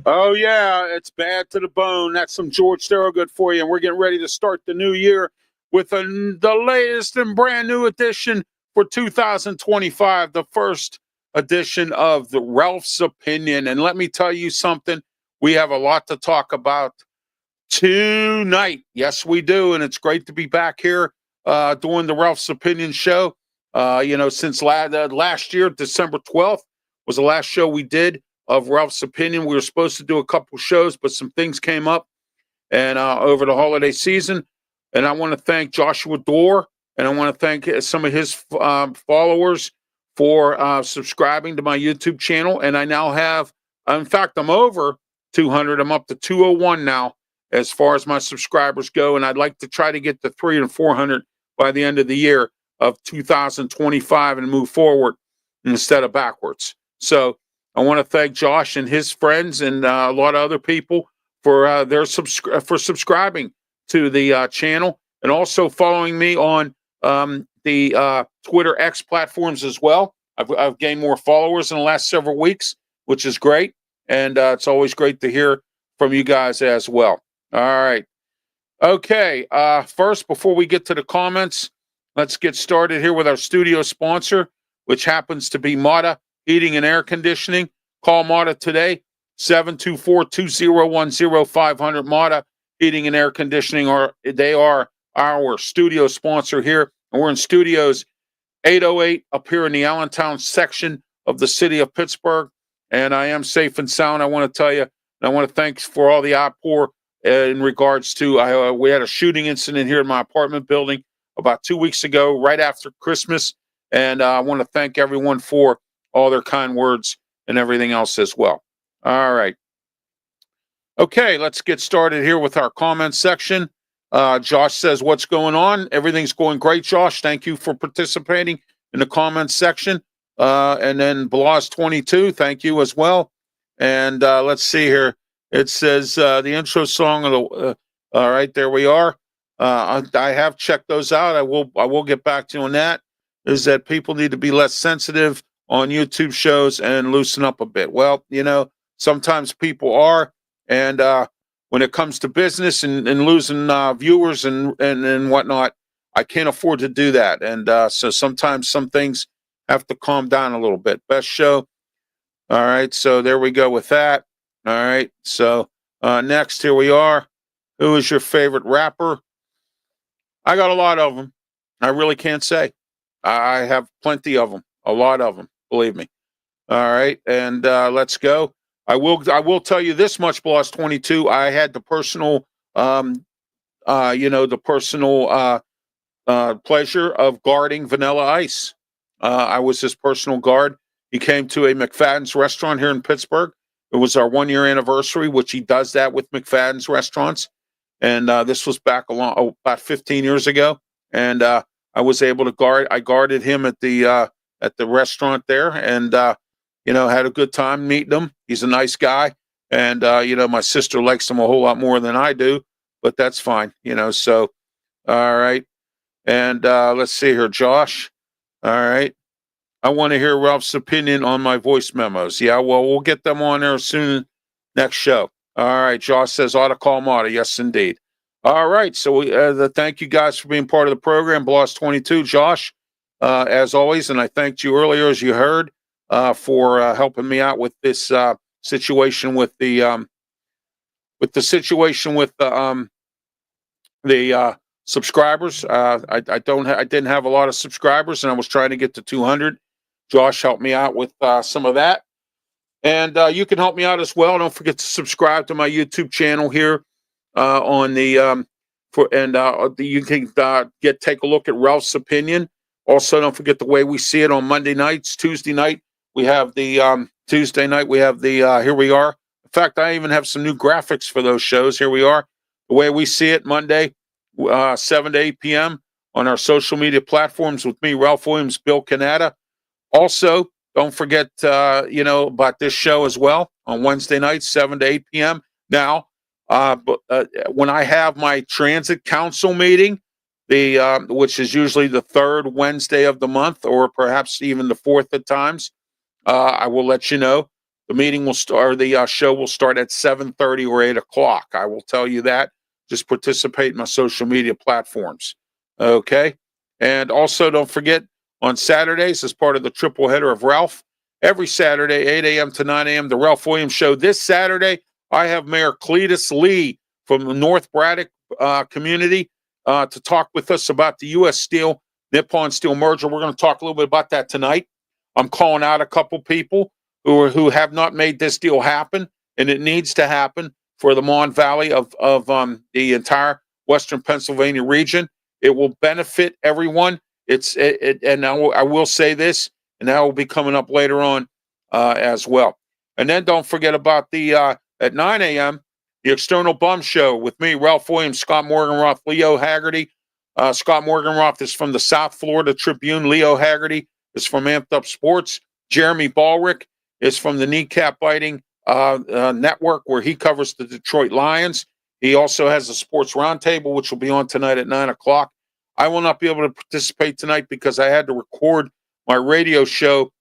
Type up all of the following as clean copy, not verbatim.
Oh, yeah, it's bad to the bone. That's some George Thorogood for you. And we're getting ready to start the new year with the latest and brand new edition for 2025, the first edition of the Ralph's Opinion. And let me tell you something, we have a lot to talk about tonight. Yes, we do. And it's great to be back here doing the Ralph's Opinion show. Since last year, December 12th was the last show we did of Ralph's Opinion. We were supposed to do a couple shows, but some things came up and over the holiday season. And I want to thank Joshua Dorr, and I want to thank some of his followers for subscribing to my YouTube channel. And I now have, in fact, I'm over 200. I'm up to 201 now as far as my subscribers go. And I'd like to try to get to 300 and 400 by the end of the year of 2025 and move forward instead of backwards. So I want to thank Josh and his friends and a lot of other people for subscribing to the channel and also following me on the Twitter X platforms as well. I've gained more followers in the last several weeks, which is great, and it's always great to hear from you guys as well. All right. Okay. First, before we get to the comments, let's get started here with our studio sponsor, which happens to be Mata Heating and Air Conditioning. Call Mata today, 724-2010-500. Mata Heating and Air Conditioning, they are our studio sponsor here. And we're in studios 808 up here in the Allentown section of the city of Pittsburgh. And I am safe and sound, I want to tell you. And I want to thank for all the outpour in regards to, we had a shooting incident here in my apartment building about 2 weeks ago, right after Christmas. And I want to thank everyone for all their kind words and everything else as well. All right. Okay, let's get started here with our comments section. Josh says, what's going on? Everything's going great, Josh. Thank you for participating in the comments section. And then Blas22, thank you as well. And let's see here. It says the intro song of the. All right, there we are. I have checked those out. I will get back to you on that. Is that people need to be less sensitive on YouTube shows and loosen up a bit. Well, sometimes people are, and when it comes to business and losing viewers and whatnot, I can't afford to do that. And so sometimes some things have to calm down a little bit. Best show. All right, so there we go with that. All right, so next, here we are. Who is your favorite rapper? I got a lot of them. I really can't say. I have plenty of them, a lot of them, believe me. All right, and let's go. I will tell you this much, Boss 22. I had the personal, pleasure of guarding Vanilla Ice. I was his personal guard. He came to a McFadden's restaurant here in Pittsburgh. It was our 1 year anniversary, which he does that with McFadden's restaurants. And this was back about 15 years ago. And I was able to guard. I guarded him at the restaurant there, and had a good time meeting him. He's a nice guy, and my sister likes him a whole lot more than I do, but that's fine. So all right. And let's see here, Josh. All right. I want to hear Ralph's opinion on my voice memos. Yeah, well, we'll get them on there soon next show. All right. Josh says, ought to call Mata. Yes, indeed. All right. So thank you guys for being part of the program. Bloss 22, Josh, as always. And I thanked you earlier, as you heard, for helping me out with this situation with the subscribers. I didn't have a lot of subscribers, and I was trying to get to 200. Josh helped me out with some of that, and you can help me out as well. Don't forget to subscribe to my YouTube channel here on the you can take a look at Ralph's Opinion. Also, don't forget The Way We See It on Monday nights. Tuesday night we have the Tuesday night we have the Here We Are. In fact, I even have some new graphics for those shows. Here we are. The Way We See It Monday, 7 to 8 p.m. on our social media platforms with me, Ralph Williams, Bill Canada. Also, don't forget, about this show as well on Wednesday nights, 7 to 8 p.m. Now, when I have my transit council meeting, which is usually the third Wednesday of the month, or perhaps even the fourth at times, I will let you know. The meeting will start, the show will start at 7:30 or 8 o'clock. I will tell you that. Just participate in my social media platforms. Okay. And also don't forget on Saturdays, as part of the triple header of Ralph, every Saturday, 8 a.m. to 9 a.m., the Ralph Williams Show. This Saturday, I have Mayor Cletus Lee from the North Braddock community to talk with us about the U.S. Steel, Nippon Steel merger. We're going to talk a little bit about that tonight. I'm calling out a couple people who have not made this deal happen, and it needs to happen for the Mon Valley of the entire Western Pennsylvania region. It will benefit everyone. And I will say this, and that will be coming up later on as well. And then don't forget about the at 9 a.m. the External Bum Show with me, Ralph Williams, Scott Morganroth, Leo Haggerty. Scott Morganroth is from the South Florida Tribune. Leo Haggerty is from Amped Up Sports. Jeremy Ballrick is from the Kneecap Biting Network, where he covers the Detroit Lions. He also has a sports roundtable, which will be on tonight at 9 o'clock. I will not be able to participate tonight because I had to record my radio show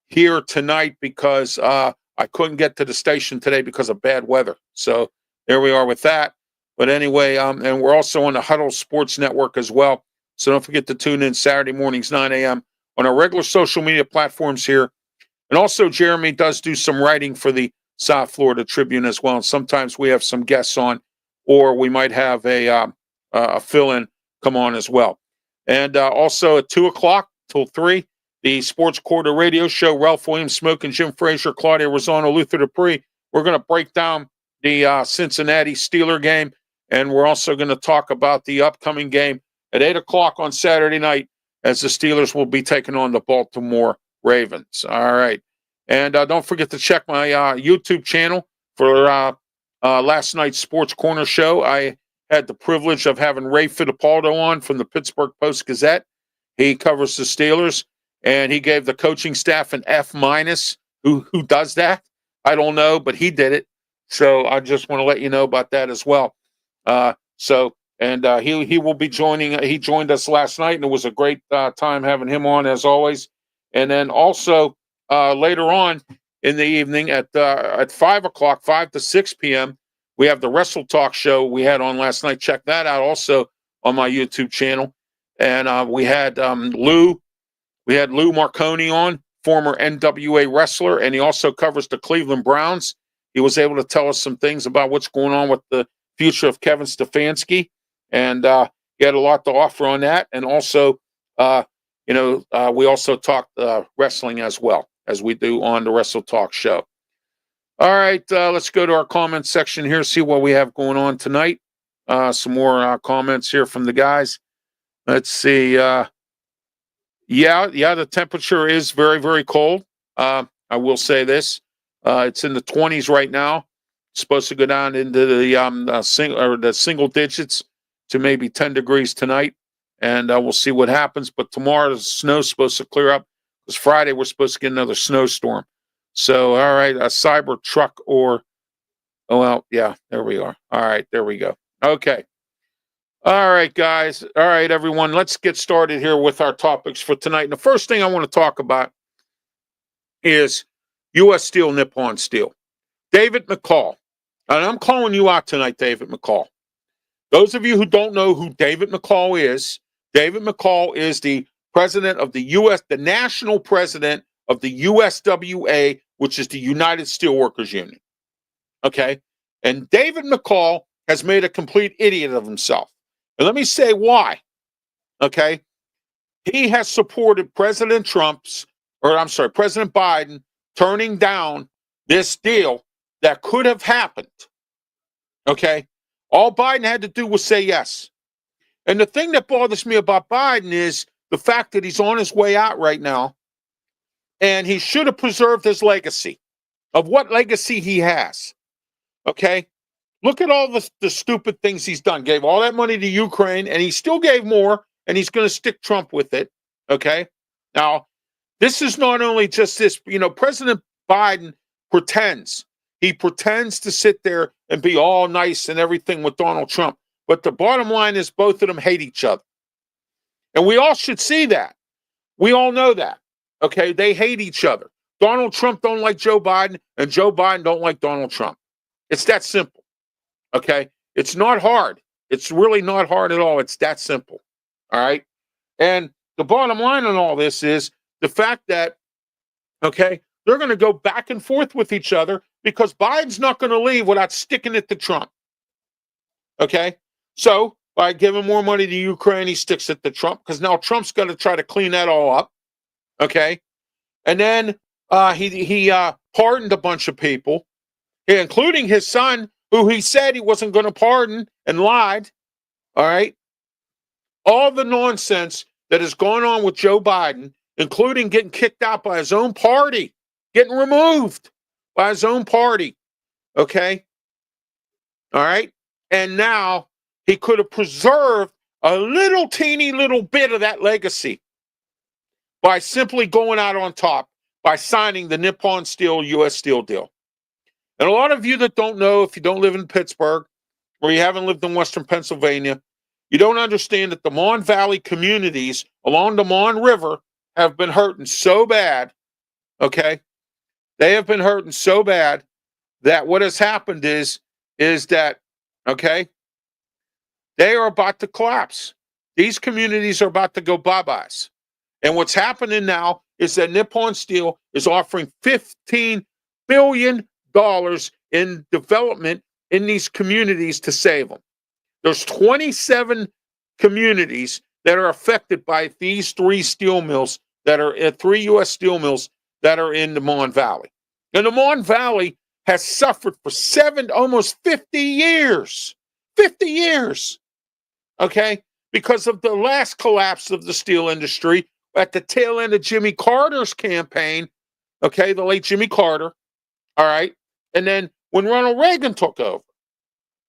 here tonight because I couldn't get to the station today because of bad weather. So there we are with that. But anyway, and we're also on the Huddle Sports Network as well. So don't forget to tune in Saturday mornings, 9 a.m. on our regular social media platforms here. And also, Jeremy does do some writing for the South Florida Tribune as well. And sometimes we have some guests on, or we might have a fill-in come on as well. And also at 2 o'clock till 3, the Sports Quarter radio show, Ralph Williams, Smoke, and Jim Frazier, Claudia Rosano, Luther Dupree. We're going to break down the Cincinnati Steeler game, and we're also going to talk about the upcoming game at 8 o'clock on Saturday night as the Steelers will be taking on the Baltimore Ravens. All right. And don't forget to check my YouTube channel for last night's Sports Corner show. I had the privilege of having Ray Fittipaldo on from the Pittsburgh Post-Gazette. He covers the Steelers, and he gave the coaching staff an F-. Who does that? I don't know, but he did it. So I just want to let you know about that as well. He will be joining. He joined us last night, and it was a great time having him on as always. And then also later on in the evening at 5 o'clock, 5 to 6 p.m., we have the Wrestle Talk show we had on last night. Check that out also on my YouTube channel. And we had Lou Marconi on, former NWA wrestler, and he also covers the Cleveland Browns. He was able to tell us some things about what's going on with the future of Kevin Stefanski, and he had a lot to offer on that. And also, we also talked wrestling as well, as we do on the Wrestle Talk show. All right, let's go to our comment section here, see what we have going on tonight. Some more comments here from the guys. Let's see. The temperature is very, very cold. I will say this. It's in the 20s right now. It's supposed to go down into the single digits to maybe 10 degrees tonight. And we'll see what happens. But tomorrow, the snow's supposed to clear up. Because Friday, we're supposed to get another snowstorm. So, all right, a cyber truck there we are. All right, there we go. Okay. All right, guys. All right, everyone. Let's get started here with our topics for tonight. And the first thing I want to talk about is U.S. Steel, Nippon Steel. David McCall. And I'm calling you out tonight, David McCall. Those of you who don't know who David McCall is the president of the national president of the USWA, which is the United Steelworkers Union. Okay? And David McCall has made a complete idiot of himself. And let me say why. Okay? He has supported President Biden turning down this deal that could have happened. Okay? All Biden had to do was say yes. And the thing that bothers me about Biden is the fact that he's on his way out right now, and he should have preserved his legacy of what legacy he has. Okay? Look at all the stupid things he's done. Gave all that money to Ukraine, and he still gave more, and he's going to stick Trump with it. Okay? Now, this is not only just this. President Biden pretends. He pretends to sit there and be all nice and everything with Donald Trump. But the bottom line is both of them hate each other. And we all should see that. We all know that. Okay? They hate each other. Donald Trump don't like Joe Biden, and Joe Biden don't like Donald Trump. It's that simple, okay? It's not hard. It's really not hard at all. It's that simple, all right? And the bottom line on all this is the fact that, okay, they're going to go back and forth with each other because Biden's not going to leave without sticking it to Trump, okay? So by giving more money to Ukraine, he sticks it to Trump because now Trump's going to try to clean that all up, okay? And then he pardoned a bunch of people, including his son, who he said he wasn't going to pardon and lied. All right. All the nonsense that has gone on with Joe Biden, including getting kicked out by his own party, getting removed by his own party. Okay. All right. And now he could have preserved a little teeny little bit of that legacy by simply going out on top, by signing the Nippon Steel U.S. Steel deal. And a lot of you that don't know, if you don't live in Pittsburgh or you haven't lived in Western Pennsylvania, you don't understand that the Mon Valley communities along the Mon River have been hurting so bad, okay? They have been hurting so bad that what has happened is that, okay, they are about to collapse. These communities are about to go bye-byes. And what's happening now is that Nippon Steel is offering $15 billion in development in these communities to save them. There's 27 communities that are affected by these three steel mills that are at three U.S. steel mills that are in the Mon Valley. And the Mon Valley has suffered for almost 50 years. 50 years. Okay? Because of the last collapse of the steel industry at the tail end of Jimmy Carter's campaign, okay, the late Jimmy Carter, all right, and then when Ronald Reagan took over,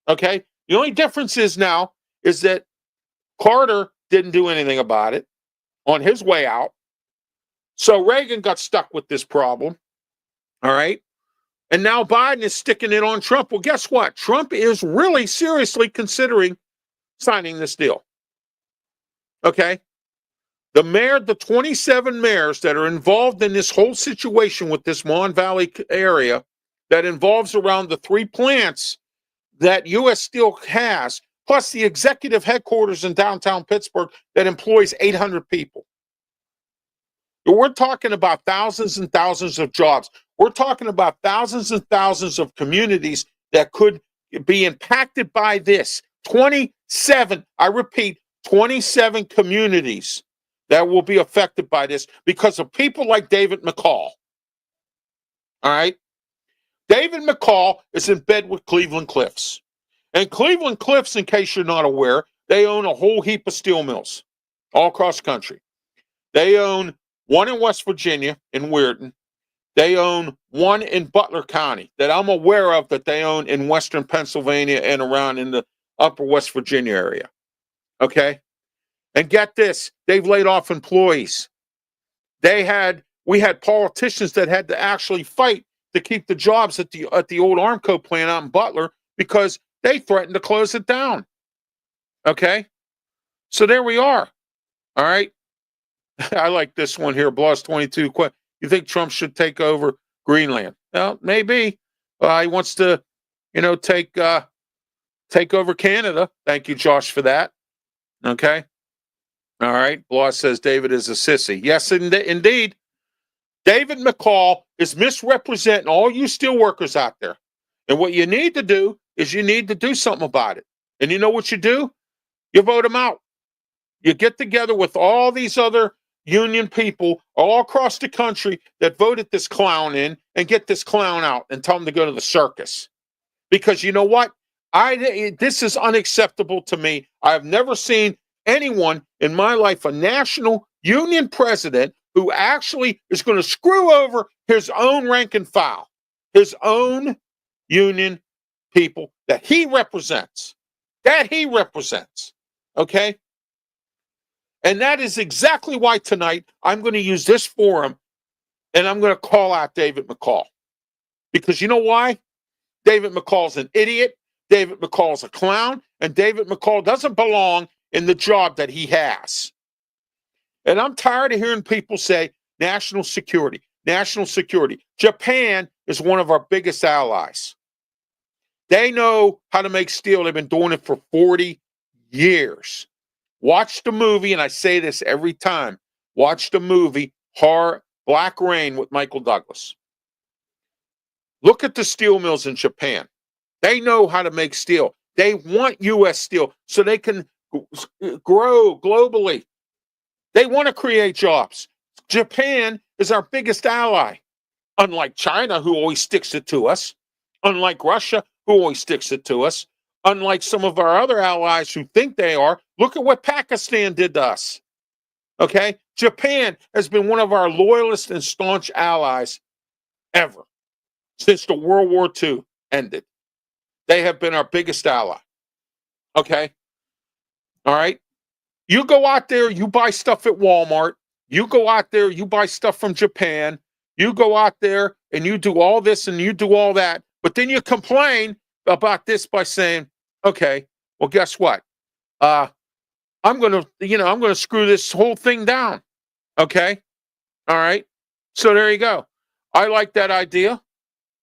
okay, the only difference is now is that Carter didn't do anything about it on his way out, so Reagan got stuck with this problem, all right, and now Biden is sticking it on Trump. Well, guess what? Trump is really seriously considering signing this deal, okay? The 27 mayors that are involved in this whole situation with this Mon Valley area that involves around the three plants that U.S. Steel has, plus the executive headquarters in downtown Pittsburgh that employs 800 people. We're talking about thousands and thousands of jobs. We're talking about thousands and thousands of communities that could be impacted by this. 27, I repeat, 27 communities that will be affected by this because of people like David McCall. All right? David McCall is in bed with Cleveland Cliffs. And Cleveland Cliffs, in case you're not aware, they own a whole heap of steel mills all across the country. They own one in West Virginia in Weirton. They own one in Butler County that I'm aware of that they own in Western Pennsylvania and around in the upper West Virginia area. Okay? And get this, they've laid off employees. We had politicians that had to actually fight to keep the jobs at the old Armco plant out in Butler because they threatened to close it down. Okay? So there we are. All right? I like this one here, Bloss 22. You think Trump should take over Greenland? Well, maybe. He wants to, take over Canada. Thank you, Josh, for that. Okay? All right. Bloss says David is a sissy. Yes, indeed. David McCall is misrepresenting all you steel workers out there. And what you need to do is you need to do something about it. And you know what you do? You vote him out. You get together with all these other union people all across the country that voted this clown in and get this clown out and tell him to go to the circus. Because you know what? This is unacceptable to me. I have never seen anyone in my life, a national union president, who actually is going to screw over his own rank and file, his own union people that he represents. Okay? And that is exactly why tonight I'm going to use this forum and I'm going to call out David McCall. Because you know why? David McCall's an idiot. David McCall's a clown. And David McCall doesn't belong in the job that he has. And I'm tired of hearing people say national security. national security. Japan is one of our biggest allies. They know how to make steel. They've been doing it for 40 years. Watch the movie, and I say this every time. Watch the movie Black Rain with Michael Douglas. Look at the steel mills in Japan. They know how to make steel. They want U.S. steel so they can grow globally. They want to create jobs. Japan is our biggest ally, unlike China, who always sticks it to us, unlike Russia, who always sticks it to us, unlike some of our other allies who think they are. Look at what Pakistan did to us. Okay? Japan has been one of our loyalist and staunch allies ever since the World War II ended. They have been our biggest ally. Okay? All right? You go out there, you buy stuff at Walmart. You go out there, you buy stuff from Japan. You go out there and you do all this and you do all that. But then you complain about this by saying, okay, well, guess what? I'm going to screw this whole thing down. Okay? All right? So there you go. I like that idea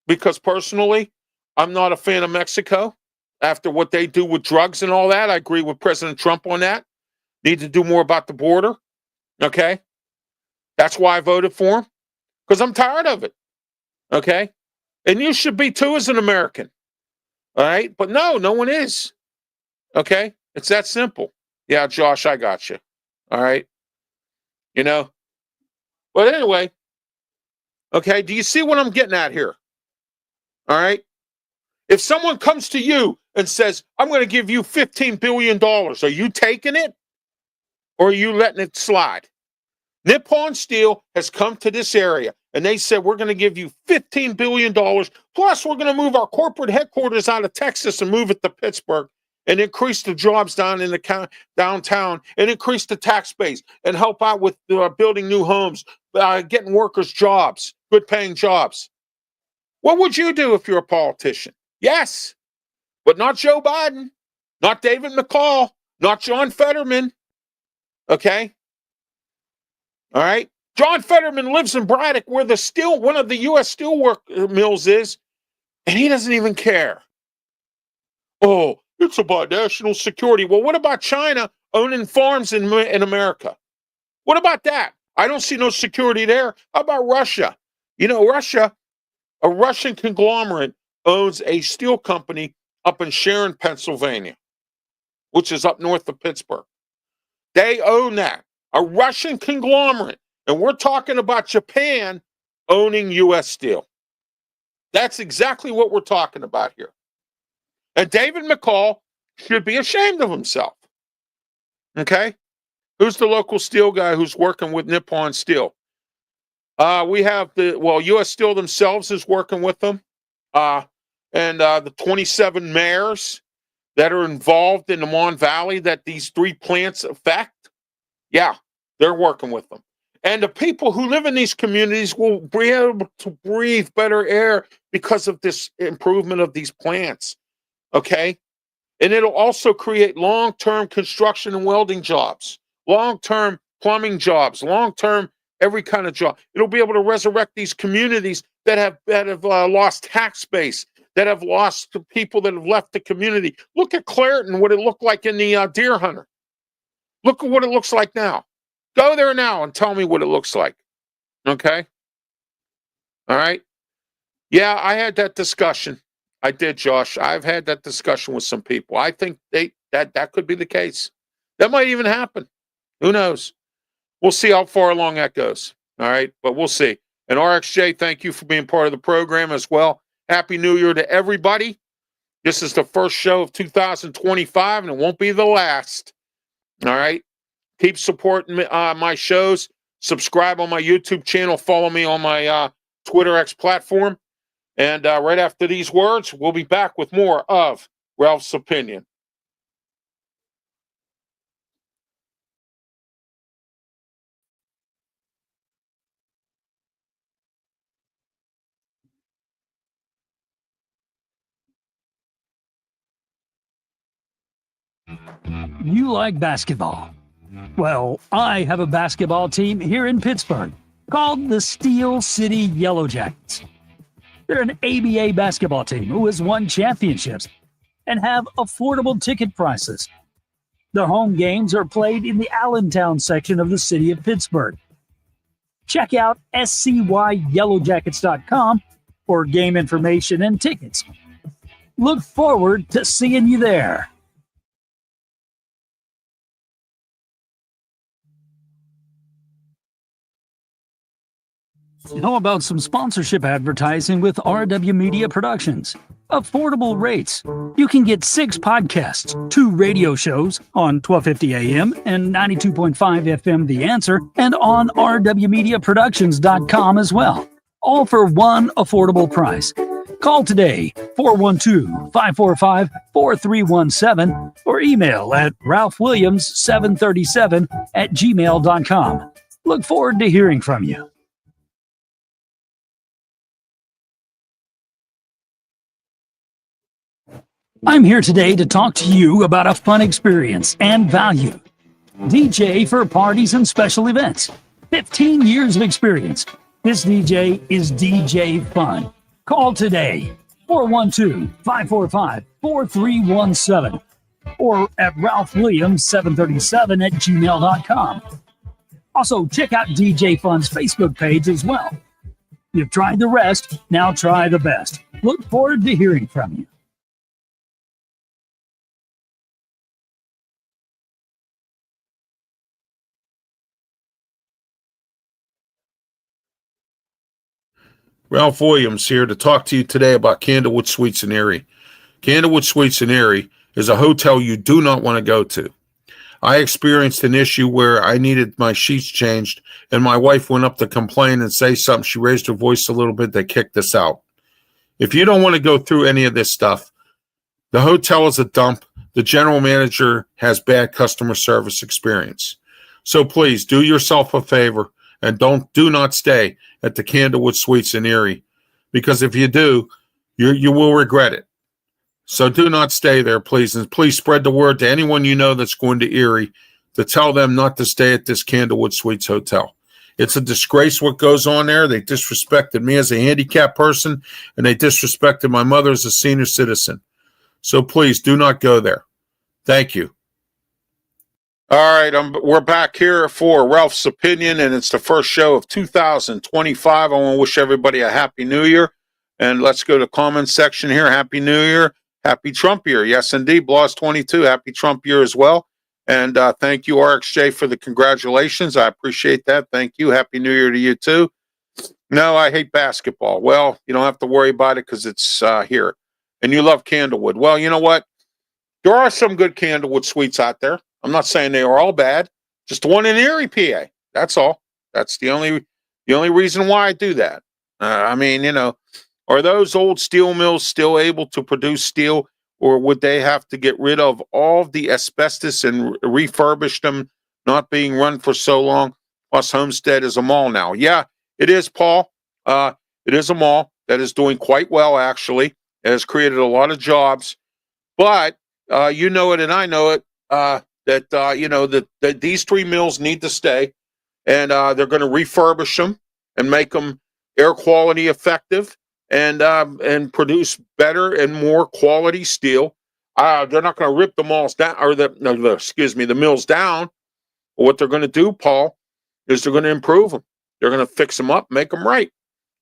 because personally, I'm not a fan of Mexico. After what they do with drugs and all that, I agree with President Trump on that. Need to do more about the border. Okay? That's why I voted for him. Because I'm tired of it. Okay? And you should be too as an American. All right? But no one is. Okay? It's that simple. Yeah, Josh, I got you. All right? You know? But anyway, okay, do you see what I'm getting at here? All right? If someone comes to you and says, I'm going to give you $15 billion, are you taking it? Or are you letting it slide? Nippon Steel has come to this area, and they said, we're going to give you $15 billion, plus we're going to move our corporate headquarters out of Texas and move it to Pittsburgh, and increase the jobs down in the downtown, and increase the tax base, and help out with building new homes, getting workers jobs, good-paying jobs. What would you do if you're a politician? Yes, but not Joe Biden, not David McCall, not John Fetterman. Okay? All right? John Fetterman lives in Braddock, where one of the U.S. steelwork mills is, and he doesn't even care. Oh, it's about national security. Well, what about China owning farms in America? What about that? I don't see no security there. How about Russia? You know, a Russian conglomerate owns a steel company up in Sharon, Pennsylvania, which is up north of Pittsburgh. They own that. A Russian conglomerate. And we're talking about Japan owning U.S. Steel. That's exactly what we're talking about here. And David McCall should be ashamed of himself. Okay? Who's the local steel guy who's working with Nippon Steel? We have U.S. Steel themselves is working with them. And the 27 mayors that are involved in the Mon Valley that these 3 plants affect, yeah, they're working with them. And the people who live in these communities will be able to breathe better air because of this improvement of these plants. Okay? And it'll also create long-term construction and welding jobs, long-term plumbing jobs, long-term every kind of job. It'll be able to resurrect these communities that have lost tax base, that have lost the people that have left the community. Look at Clairton, what it looked like in the Deer Hunter. Look at what it looks like now. Go there now and tell me what it looks like. Okay? All right? Yeah, I had that discussion. I did, Josh. I've had that discussion with some people. I think that could be the case. That might even happen. Who knows? We'll see how far along that goes. All right? But we'll see. And RXJ, thank you for being part of the program as well. Happy New Year to everybody. This is the first show of 2025, and it won't be the last. All right? Keep supporting my shows. Subscribe on my YouTube channel. Follow me on my Twitter X platform. And right after these words, we'll be back with more of Ralph's Opinion. You like basketball? Well, I have a basketball team here in Pittsburgh. called the Steel City Yellow Jackets. They're an ABA basketball team who has won championships and have affordable ticket prices. Their home games are played in the Allentown section of the city of Pittsburgh. Check out scyyellowjackets.com for game information and tickets. Look forward to seeing you there. How about some sponsorship advertising with RW Media Productions? Affordable rates. You can get 6 podcasts, 2 radio shows on 1250 AM and 92.5 FM The Answer, and on rwmediaproductions.com as well. All for one affordable price. Call today, 412-545-4317, or email at ralphwilliams737@gmail.com. Look forward to hearing from you. I'm here today to talk to you about a fun experience and value. DJ for parties and special events. 15 years of experience. This DJ is DJ Fun. Call today, 412-545-4317, or at ralphwilliams737@gmail.com. Also, check out DJ Fun's Facebook page as well. You've tried the rest, now try the best. Look forward to hearing from you. Ralph Williams here to talk to you today about Candlewood Suites in Erie. Candlewood Suites in Erie is a hotel you do not want to go to. I experienced an issue where I needed my sheets changed, and my wife went up to complain and say something. She raised her voice a little bit. They kicked us out. If you don't want to go through any of this stuff, the hotel is a dump. The general manager has bad customer service experience. So please do yourself a favor and do not stay at the Candlewood Suites in Erie, because if you do, you will regret it. So do not stay there, please. And please spread the word to anyone you know that's going to Erie to tell them not to stay at this Candlewood Suites hotel. It's a disgrace what goes on there. They disrespected me as a handicapped person, and they disrespected my mother as a senior citizen. So please do not go there. Thank you. All right, we're back here for Ralph's Opinion, and it's the first show of 2025. I want to wish everybody a Happy New Year, and let's go to the comments section here. Happy New Year. Happy Trump year. Yes, indeed. Bloss 22. Happy Trump year as well. And thank you, RXJ, for the congratulations. I appreciate that. Thank you. Happy New Year to you, too. No, I hate basketball. Well, you don't have to worry about it because it's here. And you love Candlewood. Well, you know what? There are some good Candlewood Suites out there. I'm not saying they are all bad. Just the one in Erie, PA. That's all. That's the only reason why I do that. I mean, you know, are those old steel mills still able to produce steel, or would they have to get rid of all of the asbestos and refurbish them, not being run for so long? Plus, Homestead is a mall now. Yeah, it is, Paul. It is a mall that is doing quite well, actually. It has created a lot of jobs. But you know it and I know it, that these 3 mills need to stay, and they're going to refurbish them and make them air quality effective and produce better and more quality steel. They're not going to rip the malls down, or the mills down. But what they're going to do, Paul, is they're going to improve them. They're going to fix them up, make them right.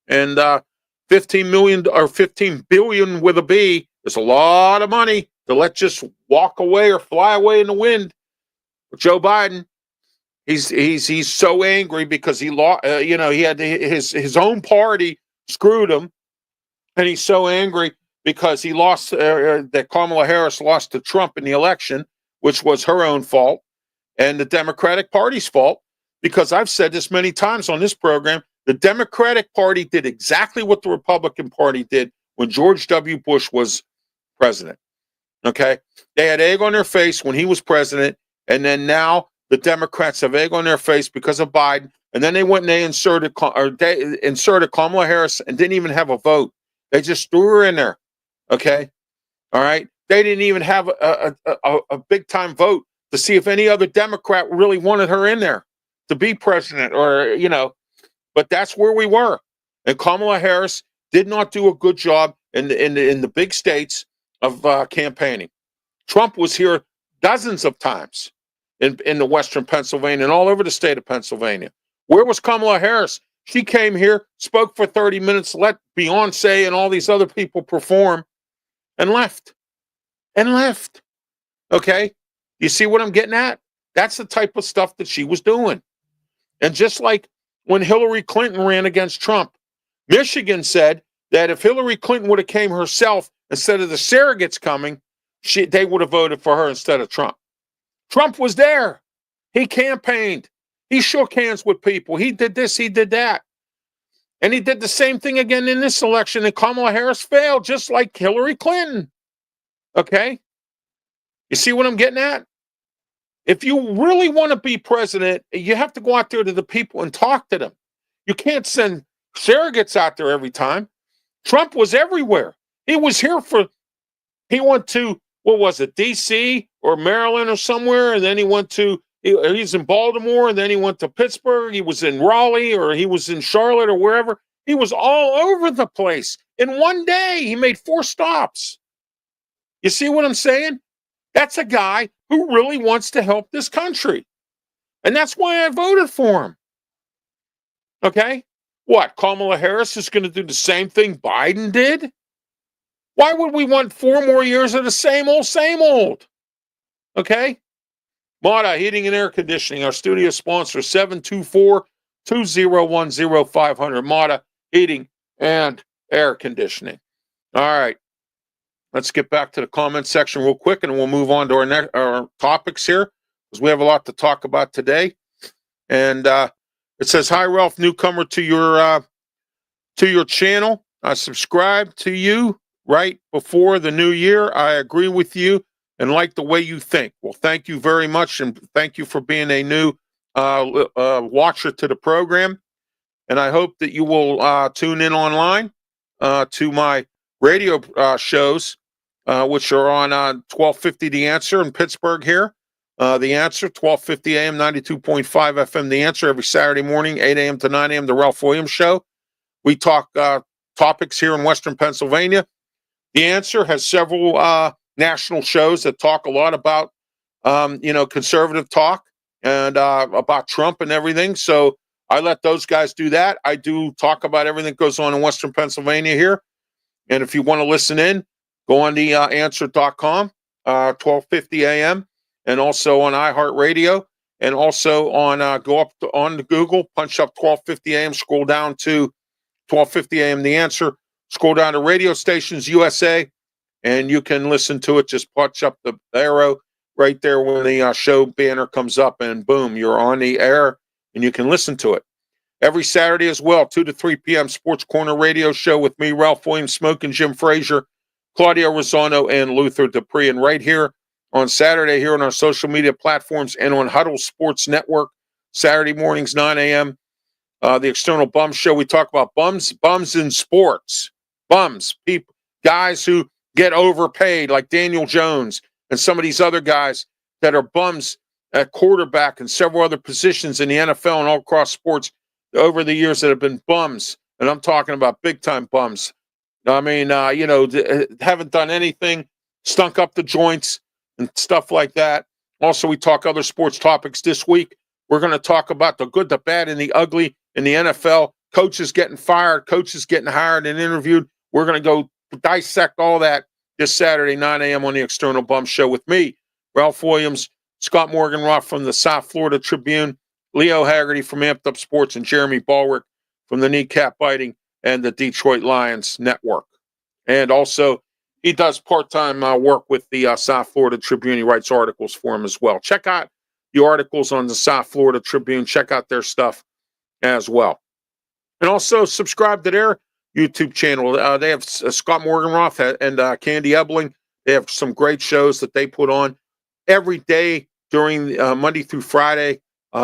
And 15 million or 15 billion with a B is a lot of money to let just walk away or fly away in the wind. Joe Biden, he's so angry because he lost. He had his own party screwed him, and he's so angry because he lost. That Kamala Harris lost to Trump in the election, which was her own fault, and the Democratic Party's fault. Because I've said this many times on this program, the Democratic Party did exactly what the Republican Party did when George W. Bush was president. Okay, they had egg on their face when he was president, and then now the Democrats have egg on their face because of Biden. And then they went and they inserted Kamala Harris and didn't even have a vote. They just threw her in there. Okay, all right. They didn't even have a big time vote to see if any other Democrat really wanted her in there to be president, or But that's where we were. And Kamala Harris did not do a good job in the big states of campaigning. Trump was here dozens of times in the Western Pennsylvania and all over the state of Pennsylvania. Where was Kamala Harris? She came here, spoke for 30 minutes, let Beyonce and all these other people perform, and left. And left. Okay? You see what I'm getting at? That's the type of stuff that she was doing. And just like when Hillary Clinton ran against Trump, Michigan said that if Hillary Clinton would have came herself instead of the surrogates coming, they would have voted for her instead of Trump. Trump was there. He campaigned. He shook hands with people. He did this, he did that. And he did the same thing again in this election, and Kamala Harris failed, just like Hillary Clinton. Okay? You see what I'm getting at? If you really want to be president, you have to go out there to the people and talk to them. You can't send surrogates out there every time. Trump was everywhere. He was here he went to, what was it, D.C. or Maryland or somewhere, and then he's in Baltimore, and then he went to Pittsburgh, he was in Raleigh, or he was in Charlotte or wherever. He was all over the place. In one day, he made 4 stops. You see what I'm saying? That's a guy who really wants to help this country. And that's why I voted for him. Okay? What, Kamala Harris is going to do the same thing Biden did? Why would we want 4 more years of the same old? Okay? Mada Heating and Air Conditioning, our studio sponsor, 724-201-0500. Mada Heating and Air Conditioning. All right. Let's get back to the comment section real quick, and we'll move on to our topics here, because we have a lot to talk about today. And it says, "Hi, Ralph, newcomer to your channel. I subscribed to you right before the new year. I agree with you and like the way you think." Well, thank you very much, and thank you for being a new watcher to the program. And I hope that you will tune in online to my radio shows, which are on 1250 The Answer in Pittsburgh here. The Answer, 1250 AM, 92.5 FM, The Answer, every Saturday morning, 8 a.m. to 9 a.m., The Ralph Williams Show. We talk topics here in Western Pennsylvania. The Answer has several national shows that talk a lot about, conservative talk and about Trump and everything. So I let those guys do that. I do talk about everything that goes on in Western Pennsylvania here. And if you want to listen in, go on the answer.com, 1250 AM, and also on iHeartRadio, and also on go up on Google, punch up 1250 AM, scroll down to 1250 AM, The Answer, scroll down to Radio Stations USA, and you can listen to it. Just punch up the arrow right there when the show banner comes up, and boom, you're on the air, and you can listen to it. Every Saturday as well, 2 to 3 p.m. Sports Corner Radio Show with me, Ralph Williams, Smoking Jim Frazier, Claudio Rosano, and Luther Dupree. And right here on Saturday, here on our social media platforms and on Huddle Sports Network, Saturday mornings, 9 a.m., the External Bum Show. We talk about bums in sports. Bums, people, guys who get overpaid like Daniel Jones and some of these other guys that are bums at quarterback and several other positions in the NFL and all across sports over the years that have been bums. And I'm talking about big-time bums. I mean, haven't done anything, stunk up the joints and stuff like that. Also, we talk other sports topics this week. We're going to talk about the good, the bad, and the ugly in the NFL. Coaches getting fired, coaches getting hired and interviewed. We're going to go dissect all that this Saturday, 9 a.m. on the External Bum Show with me, Ralph Williams, Scott Morganroth from the South Florida Tribune, Leo Haggerty from Amped Up Sports, and Jeremy Ballwick from the Kneecap Biting and the Detroit Lions Network. And also, he does part-time work with the South Florida Tribune. He writes articles for him as well. Check out the articles on the South Florida Tribune. Check out their stuff as well. And also, subscribe to their YouTube channel. They have Scott Morganroth and Candy Ebling. They have some great shows that they put on every day during Monday through Friday.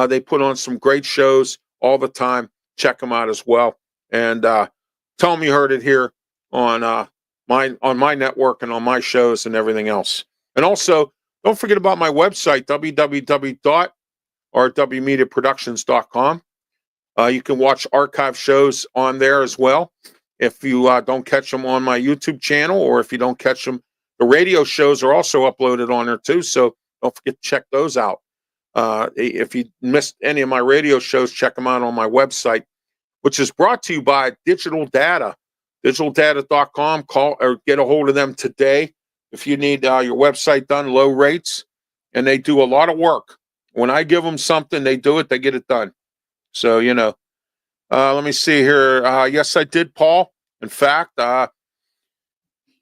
They put on some great shows all the time. Check them out as well. And tell them you heard it here on my network and on my shows and everything else. And also, don't forget about my website, www.rwmediaproductions.com. You can watch archive shows on there as well. If you don't catch them on my YouTube channel, or if you don't catch them, the radio shows are also uploaded on there too. So don't forget to check those out. If you missed any of my radio shows, check them out on my website, which is brought to you by Digital Data, digitaldata.com. Call or get a hold of them today if you need your website done, low rates, and they do a lot of work. When I give them something, they do it, they get it done. So, let me see here. Yes, I did, Paul. In fact,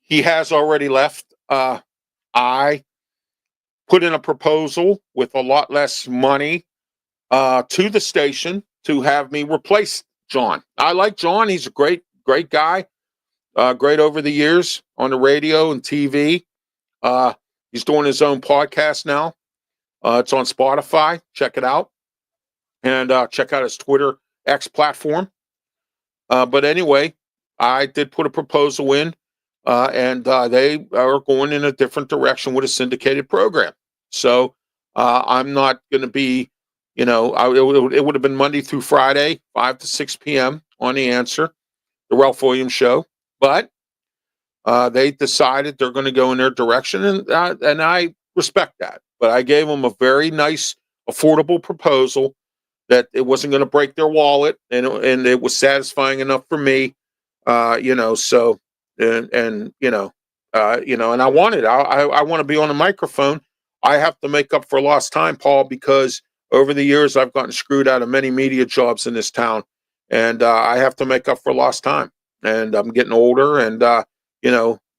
he has already left. I put in a proposal with a lot less money to the station to have me replace John. I like John. He's a great guy. Great over the years on the radio and TV. He's doing his own podcast now. It's on Spotify. Check it out. And check out his Twitter X platform. But anyway, I did put a proposal in, and they are going in a different direction with a syndicated program. So I'm not going to be, it would have been Monday through Friday, 5 to 6 p.m. on The Answer, the Ralph Williams Show. But they decided they're going to go in their direction, and I respect that. But I gave them a very nice, affordable proposal that it wasn't going to break their wallet, and it was satisfying enough for me, So, and I want it. I want to be on the microphone. I have to make up for lost time, Paul, because over the years I've gotten screwed out of many media jobs in this town, and I have to make up for lost time. And I'm getting older, and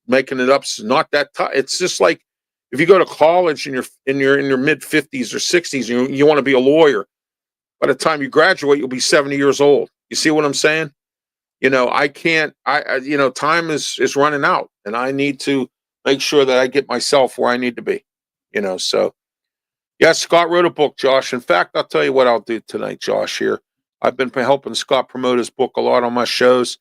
making it up's not that tough. It's just like if you go to college and you're in your mid 50s or 60s, and you want to be a lawyer. By the time you graduate, you'll be 70 years old. You see what I'm saying? I can't, time is running out, and I need to make sure that I get myself where I need to be, so. Yeah, Scott wrote a book, Josh. In fact, I'll tell you what I'll do tonight, Josh, here. I've been helping Scott promote his book a lot on my shows,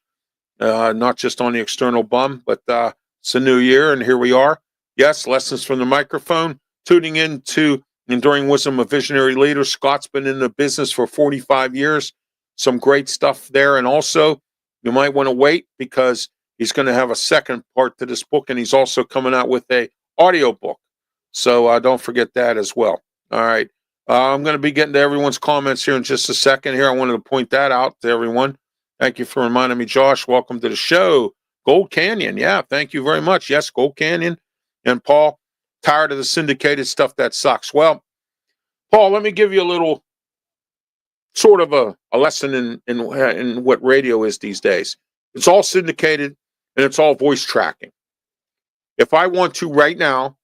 not just on the External Bum, but it's a new year, and here we are. Yes, Lessons from the Microphone, tuning in to Enduring Wisdom of Visionary Leaders. Scott's been in the business for 45 years. Some great stuff there. And also, you might want to wait because he's going to have a second part to this book, and he's also coming out with a audio book. So don't forget that as well. All right. I'm going to be getting to everyone's comments here in just a second here. I wanted to point that out to everyone. Thank you for reminding me, Josh. Welcome to the show. Gold Canyon. Yeah, thank you very much. Yes, Gold Canyon. And Paul, tired of the syndicated stuff that sucks. Well, Paul, let me give you a little sort of a lesson in what radio is these days. It's all syndicated, and it's all voice tracking. If I want to right now,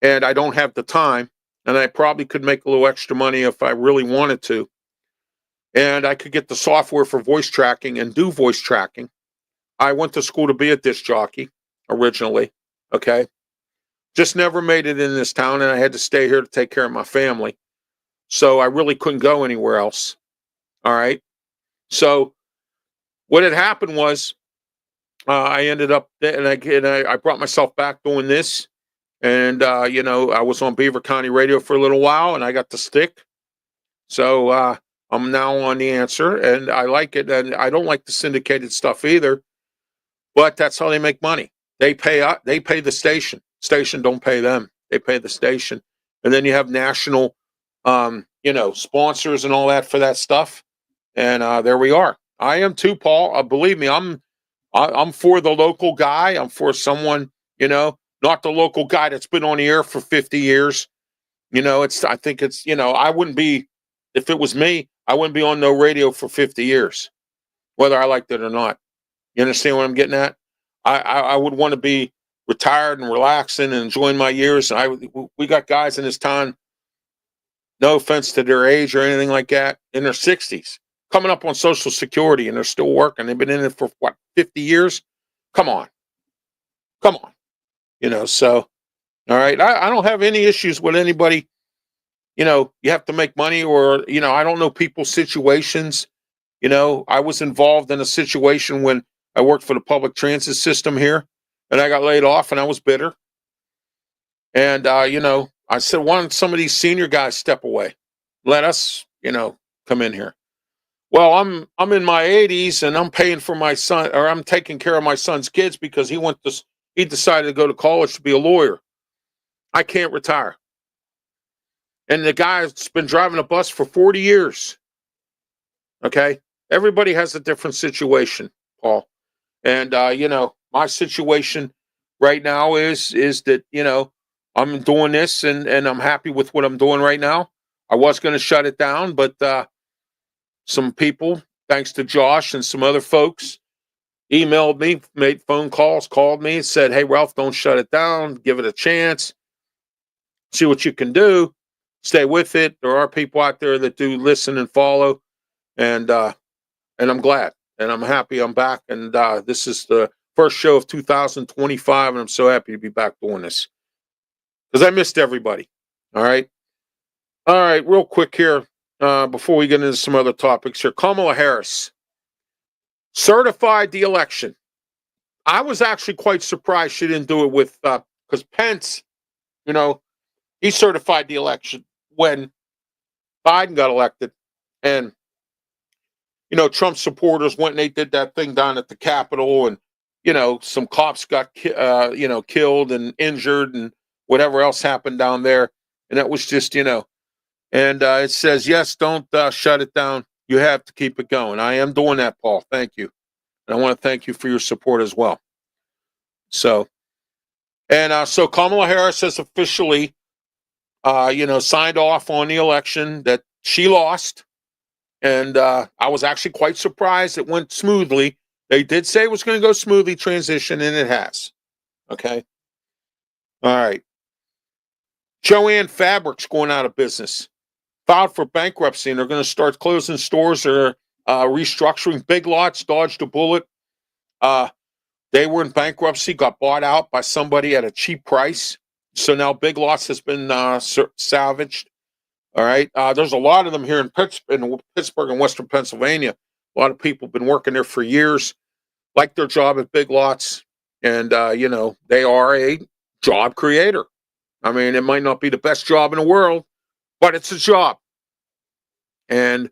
and I don't have the time, and I probably could make a little extra money if I really wanted to, and I could get the software for voice tracking and do voice tracking. I went to school to be a disc jockey originally, okay? Just never made it in this town, and I had to stay here to take care of my family. So I really couldn't go anywhere else, all right? So what had happened was I ended up, and I brought myself back doing this, and, I was on Beaver County Radio for a little while, and I got the stick. So I'm now on The Answer, and I like it. And I don't like the syndicated stuff either, but that's how they make money. They pay the station. Station don't pay them. They pay the station. And then you have national, sponsors and all that for that stuff. And there we are. I am too, Paul. Believe me, I'm for the local guy. I'm for someone, not the local guy that's been on the air for 50 years. I think it's, I wouldn't be, if it was me, I wouldn't be on no radio for 50 years, whether I liked it or not. You understand what I'm getting at? I would want to be retired and relaxing and enjoying my years. We got guys in this town, no offense to their age or anything like that, in their 60s, coming up on Social Security, and they're still working. They've been in it for, 50 years? Come on. So, all right. I don't have any issues with anybody. You have to make money, or, I don't know people's situations. I was involved in a situation when I worked for the public transit system here, and I got laid off, and I was bitter. And, I said, why don't some of these senior guys step away? Let us, come in here. Well, I'm in my 80s and I'm paying for my son, or I'm taking care of my son's kids because he decided to go to college to be a lawyer. I can't retire. And the guy's been driving a bus for 40 years. Okay? Everybody has a different situation, Paul. And my situation right now is that, I'm doing this and I'm happy with what I'm doing right now. I was going to shut it down, but some people, thanks to Josh and some other folks, emailed me, made phone calls, called me, said, "Hey, Ralph, don't shut it down. Give it a chance. See what you can do. Stay with it." There are people out there that do listen and follow, and I'm glad and I'm happy I'm back. And this is the first show of 2025, and I'm so happy to be back doing this because I missed everybody. All right, real quick here before we get into some other topics here. Kamala Harris certified the election. I was actually quite surprised she didn't do it with because Pence, you know, he certified the election when Biden got elected, and Trump supporters went and they did that thing down at the Capitol, and some cops got killed and injured, and whatever else happened down there, and that was just and it says yes, don't shut it down. You have to keep it going. I am doing that, Paul. Thank you, and I want to thank you for your support as well. So. And so Kamala Harris has officially, signed off on the election that she lost. And I was actually quite surprised it went smoothly. They did say it was going to go smoothly, transition, and it has. Okay. All right. Joann Fabric's going out of business. Filed for bankruptcy, and they're going to start closing stores or restructuring. Big Lots dodged a bullet. They were in bankruptcy, got bought out by somebody at a cheap price. So now Big Lots has been salvaged. All right. There's a lot of them here in Pittsburgh and Western Pennsylvania. A lot of people have been working there for years, like their job at Big Lots. And, they are a job creator. I mean, it might not be the best job in the world, but it's a job. And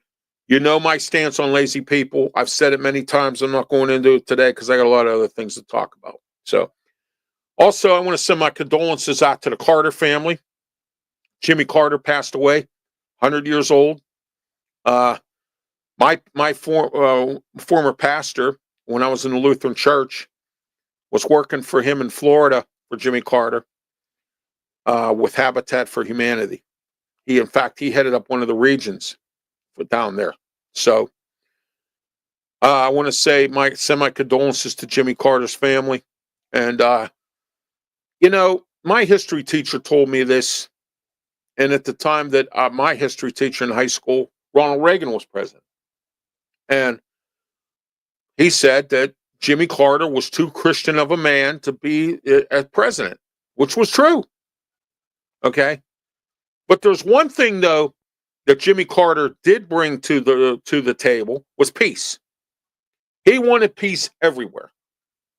my stance on lazy people. I've said it many times. I'm not going into it today because I got a lot of other things to talk about. So, also, I want to send my condolences out to the Carter family. Jimmy Carter passed away, 100 years old. My former pastor, when I was in the Lutheran Church, was working for him in Florida for Jimmy Carter with Habitat for Humanity. In fact, he headed up one of the regions down there. So I want to send my condolences to Jimmy Carter's family. And, my history teacher told me this. And at the time that my history teacher in high school, Ronald Reagan was president. And he said that Jimmy Carter was too Christian of a man to be as president, which was true. Okay. But there's one thing, though, that Jimmy Carter did bring to the table was peace. He wanted peace everywhere.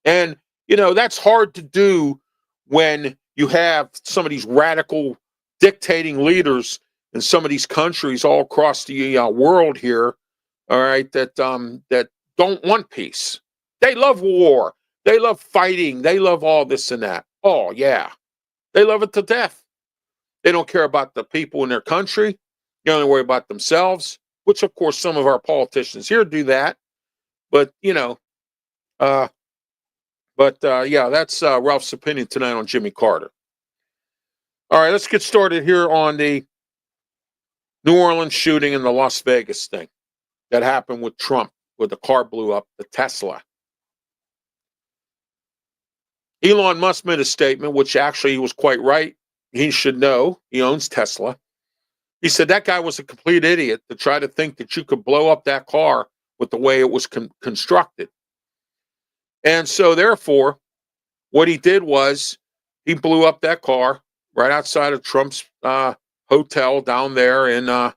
And, that's hard to do when you have some of these radical dictating leaders in some of these countries all across the world here, all right, that don't want peace. They love war. They love fighting. They love all this and that. Oh, yeah. They love it to death. They don't care about the people in their country. They only worry about themselves, which, of course, some of our politicians here do that. But, that's Ralph's opinion tonight on Jimmy Carter. All right, let's get started here on the New Orleans shooting and the Las Vegas thing that happened with Trump, where the car blew up, the Tesla. Elon Musk made a statement, which actually he was quite right. He should know. He owns Tesla. He said that guy was a complete idiot to try to think that you could blow up that car with the way it was constructed. And so, therefore, what he did was he blew up that car right outside of Trump's hotel down there in or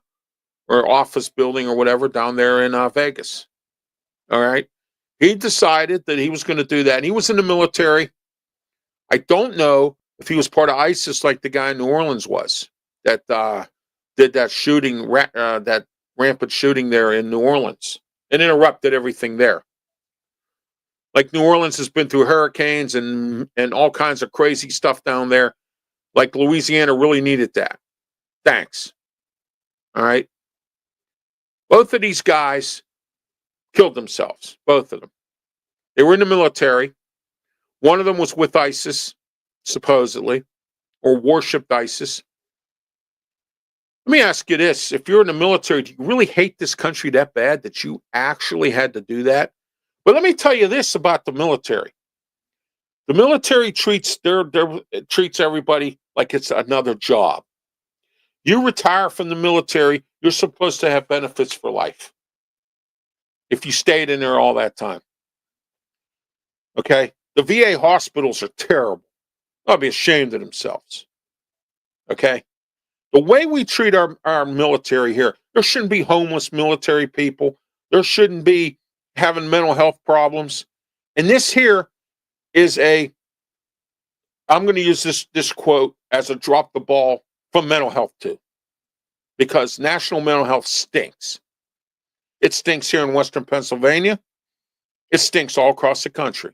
office building or whatever down there in Vegas. All right. He decided that he was going to do that. And he was in the military. I don't know if he was part of ISIS like the guy in New Orleans was that did that shooting that rampant shooting there in New Orleans and interrupted everything there. Like New Orleans has been through hurricanes and all kinds of crazy stuff down there. Like Louisiana really needed that. Thanks. All right. Both of these guys killed themselves. Both of them. They were in the military. One of them was with ISIS, supposedly, or worshipped ISIS. Let me ask you this. If you're in the military, do you really hate this country that bad that you actually had to do that? But let me tell you this about the military. The military treats everybody like it's another job. You retire from the military, you're supposed to have benefits for life if you stayed in there all that time. Okay? The VA hospitals are terrible. They'll be ashamed of themselves. Okay? The way we treat our military here, there shouldn't be homeless military people. There shouldn't be having mental health problems. And this here is I'm going to use this quote as a drop the ball from mental health too. Because national mental health stinks. It stinks here in Western Pennsylvania. It stinks all across the country.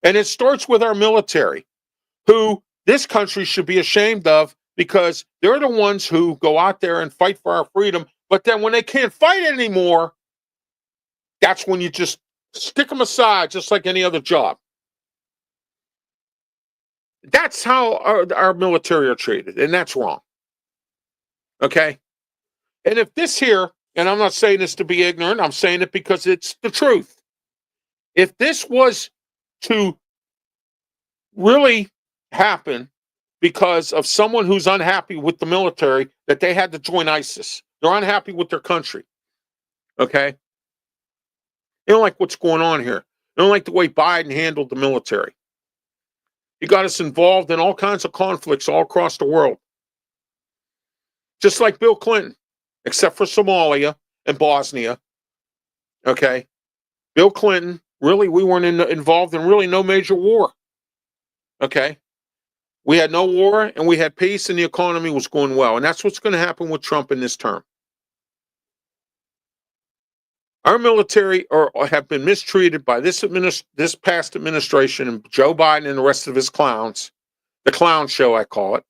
And it starts with our military, who this country should be ashamed of because they're the ones who go out there and fight for our freedom. But then when they can't fight anymore, that's when you just stick them aside, just like any other job. That's how our military are treated, and that's wrong. Okay? And if this here, and I'm not saying this to be ignorant, I'm saying it because it's the truth. If this was to really happen because of someone who's unhappy with the military, that they had to join ISIS, they're unhappy with their country. Okay? They don't like what's going on here. They don't like the way Biden handled the military. He got us involved in all kinds of conflicts all across the world. Just like Bill Clinton, except for Somalia and Bosnia. Okay? Bill Clinton, really, we weren't involved in really no major war. Okay? We had no war and we had peace and the economy was going well. And that's what's going to happen with Trump in this term. Our military have been mistreated by this past administration and Joe Biden and the rest of his clowns. The clown show, I call it.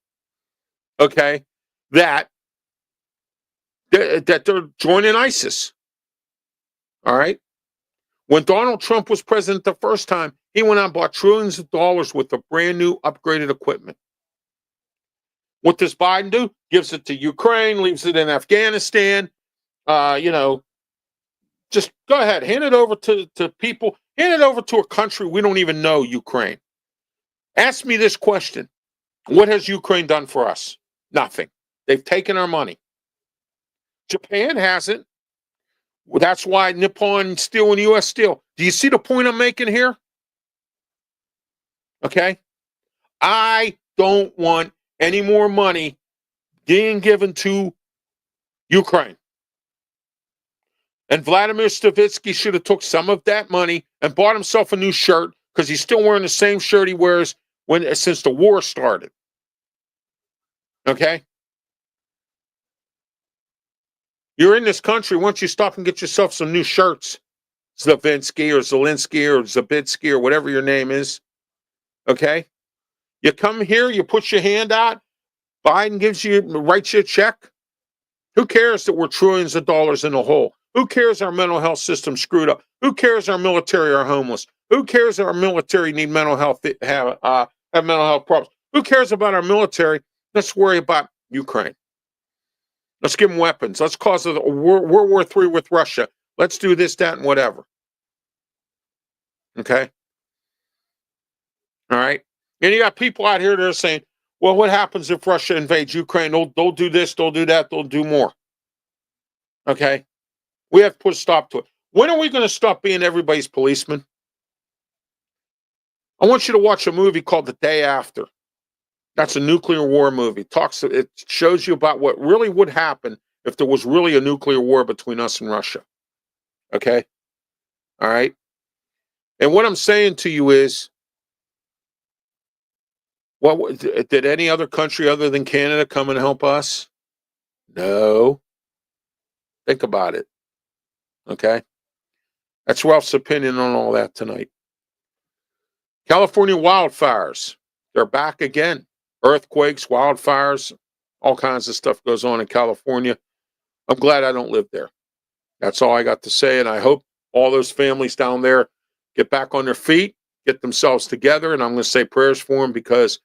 Okay? That they're joining ISIS. All right? When Donald Trump was president the first time, he went out and bought trillions of dollars worth of brand new upgraded equipment. What does Biden do? Gives it to Ukraine, leaves it in Afghanistan. Just go ahead, hand it over to people, hand it over to a country we don't even know, Ukraine. Ask me this question. What has Ukraine done for us? Nothing. They've taken our money. Japan hasn't. Well, that's why Nippon Steel and U.S. Steel. Do you see the point I'm making here? Okay? I don't want any more money being given to Ukraine. And Vladimir Stavitsky should have took some of that money and bought himself a new shirt because he's still wearing the same shirt he wears since the war started. Okay? You're in this country, why don't you stop and get yourself some new shirts? Zelensky or Zabitsky or whatever your name is. Okay? You come here, you put your hand out, Biden writes you a check. Who cares that we're trillions of dollars in the hole? Who cares our mental health system screwed up? Who cares our military are homeless? Who cares our military need mental health, have mental health problems? Who cares about our military? Let's worry about Ukraine. Let's give them weapons. Let's cause a World War III with Russia. Let's do this, that, and whatever. Okay? All right? And you got people out here that are saying, well, what happens if Russia invades Ukraine? They'll do this, they'll do that, they'll do more. Okay? We have to put a stop to it. When are we going to stop being everybody's policeman? I want you to watch a movie called The Day After. That's a nuclear war movie. It shows you about what really would happen if there was really a nuclear war between us and Russia. Okay? All right? And what I'm saying to you is, did any other country other than Canada come and help us? No. Think about it. Okay. That's Ralph's opinion on all that tonight. California wildfires. They're back again. Earthquakes, wildfires, all kinds of stuff goes on in California. I'm glad I don't live there. That's all I got to say. And I hope all those families down there get back on their feet, get themselves together. And I'm going to say prayers for them because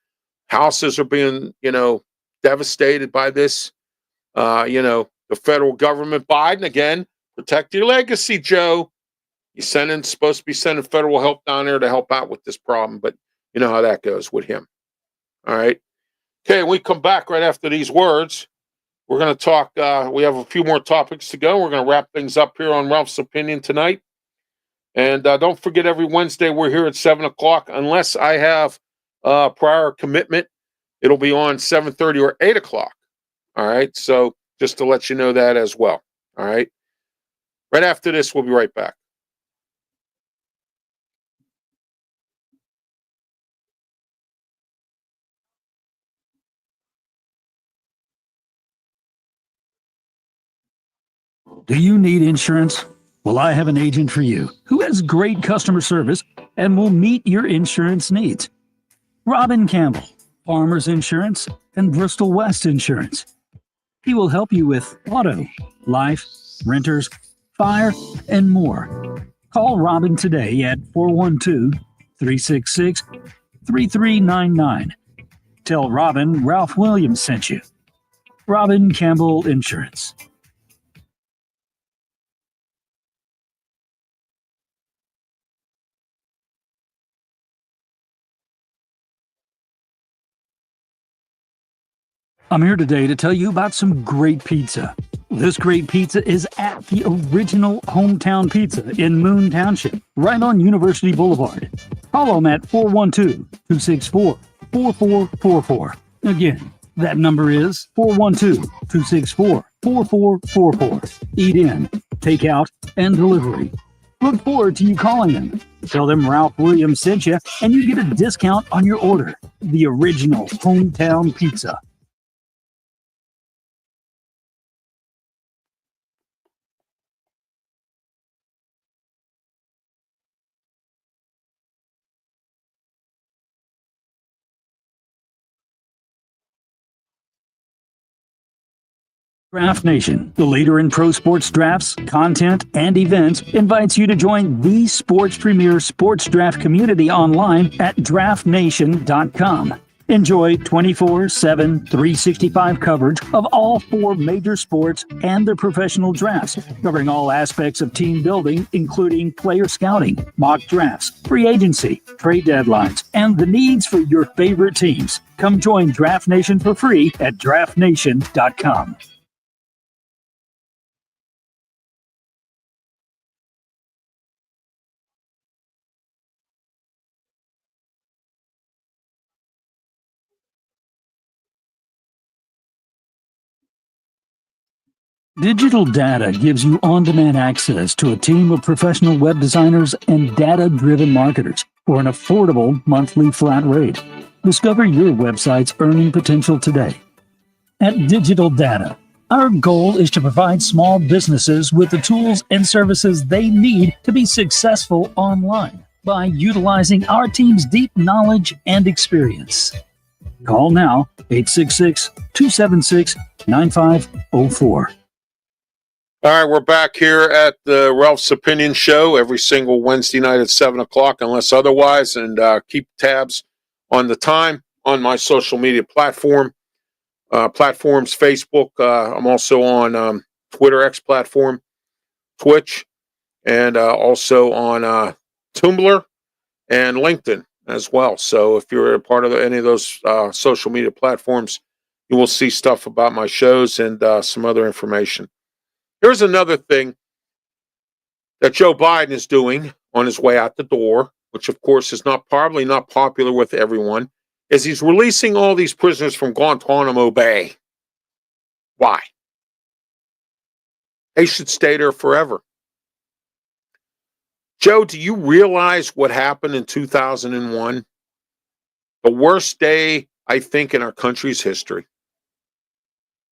houses are being, devastated by this. The federal government, Biden, again, protect your legacy, Joe. He's supposed to be sending federal help down there to help out with this problem. But you know how that goes with him. All right. Okay, we come back right after these words. We're going to talk. We have a few more topics to go. We're going to wrap things up here on Ralph's Opinion tonight. And don't forget, every Wednesday we're here at 7 o'clock. Unless I have prior commitment, it'll be on 7:30 or 8 o'clock. All right. So just to let you know that as well. All right. Right after this, we'll be right back. Do you need insurance? Well, I have an agent for you who has great customer service and will meet your insurance needs. Robin Campbell, Farmers Insurance and Bristol West Insurance. He will help you with auto, life, renters, fire, and more. Call Robin today at 412-366-3399. Tell Robin Ralph Williams sent you. Robin Campbell Insurance. I'm here today to tell you about some great pizza. This great pizza is at the original Hometown Pizza in Moon Township, right on University Boulevard. Call them at 412-264-4444. Again, that number is 412-264-4444. Eat in, take out, and delivery. Look forward to you calling them. Tell them Ralph Williams sent you, and you get a discount on your order. The original Hometown Pizza. Draft Nation, the leader in pro sports drafts, content, and events, invites you to join the sports premier sports draft community online at draftnation.com. Enjoy 24/7, 365 coverage of all 4 major sports and their professional drafts, covering all aspects of team building, including player scouting, mock drafts, free agency, trade deadlines, and the needs for your favorite teams. Come join Draft Nation for free at draftnation.com. Digital Data gives you on-demand access to a team of professional web designers and data-driven marketers for an affordable monthly flat rate. Discover your website's earning potential today. At Digital Data, our goal is to provide small businesses with the tools and services they need to be successful online by utilizing our team's deep knowledge and experience. Call now, 866-276-9504. All right, we're back here at the Ralph's Opinion Show every single Wednesday night at 7 o'clock, unless otherwise, and keep tabs on the time on my social media platforms, Facebook. I'm also on Twitter X platform, Twitch, and also on Tumblr and LinkedIn as well. So if you're a part of any of those social media platforms, you will see stuff about my shows and some other information. Here's another thing that Joe Biden is doing on his way out the door, which of course is probably not popular with everyone, is he's releasing all these prisoners from Guantanamo Bay. Why? They should stay there forever. Joe, do you realize what happened in 2001? The worst day, I think, in our country's history.